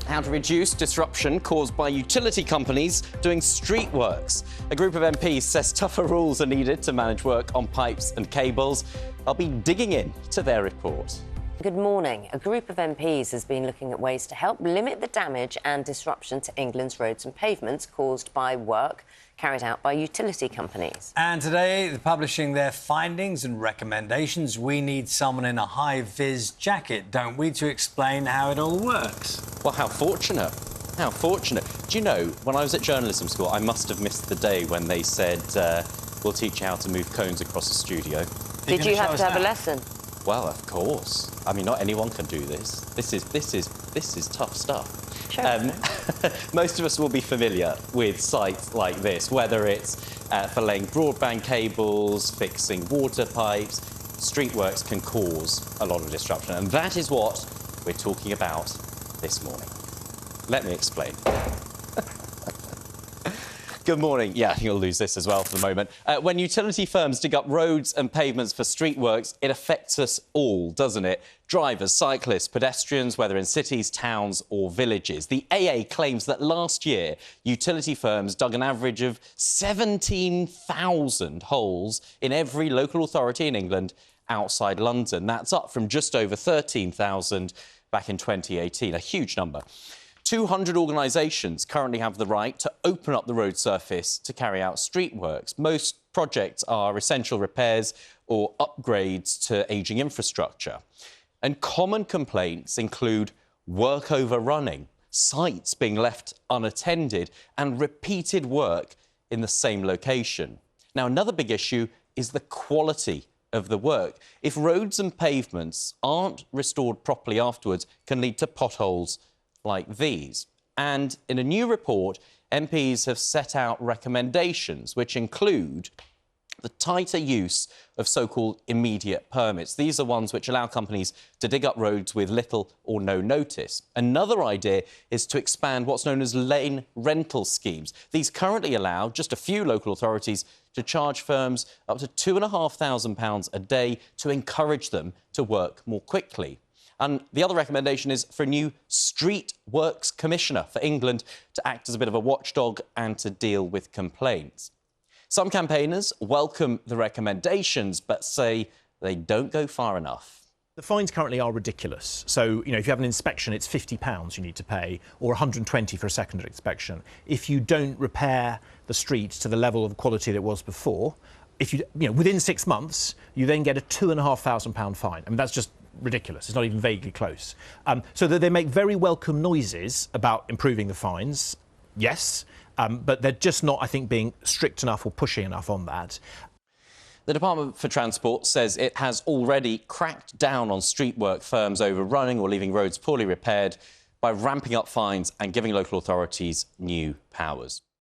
how to reduce disruption caused by utility companies doing street works. A group of MPs says tougher rules are needed to manage work on pipes and cables. I'll be digging in to their report. Good morning. A group of MPs has been looking at ways to help limit the damage and disruption to England's roads and pavements caused by work carried out by utility companies. And today, they're publishing their findings and recommendations. We need someone in a high-vis jacket, don't we, to explain how it all works? Well, how fortunate. How fortunate. Do you know, when I was at journalism school, I must have missed the day when they said, we'll teach you how to move cones across a studio. Did you have to have a lesson? Well, of course. I mean, not anyone can do this. This is tough stuff. Sure. Most of us will be familiar with sites like this, whether it's for laying broadband cables, fixing water pipes. Streetworks can cause a lot of disruption, and that is what we're talking about this morning. Let me explain. Good morning. Yeah, you'll lose this as well for the moment. When utility firms dig up roads and pavements for streetworks, it affects us all, doesn't it? Drivers, cyclists, pedestrians, whether in cities, towns or villages. The AA claims that last year, utility firms dug an average of 17,000 holes in every local authority in England outside London. That's up from just over 13,000 back in 2018, a huge number. 200 organisations currently have the right to open up the road surface to carry out street works. Most projects are essential repairs or upgrades to ageing infrastructure. And common complaints include work overrunning, sites being left unattended and repeated work in the same location. Now, another big issue is the quality of the work. If roads and pavements aren't restored properly afterwards, it can lead to potholes like these. And in a new report, MPs have set out recommendations which include the tighter use of so-called immediate permits. These are ones which allow companies to dig up roads with little or no notice. Another idea is to expand what's known as lane rental schemes. These currently allow just a few local authorities to charge firms up to £2,500 a day to encourage them to work more quickly. And the other recommendation is for a new streetworks commissioner for England to act as a bit of a watchdog and to deal with complaints. Some campaigners welcome the recommendations, but say they don't go far enough. The fines currently are ridiculous. So, if you have an inspection, it's £50 you need to pay, or £120 for a secondary inspection. If you don't repair the street to the level of quality that it was before, within 6 months, you then get a £2,500 fine. I mean, that's just ridiculous. It's not even vaguely close. So that they make very welcome noises about improving the fines, yes, but they're just not, I think, being strict enough or pushing enough on that. The Department for Transport says it has already cracked down on streetwork firms overrunning or leaving roads poorly repaired by ramping up fines and giving local authorities new powers.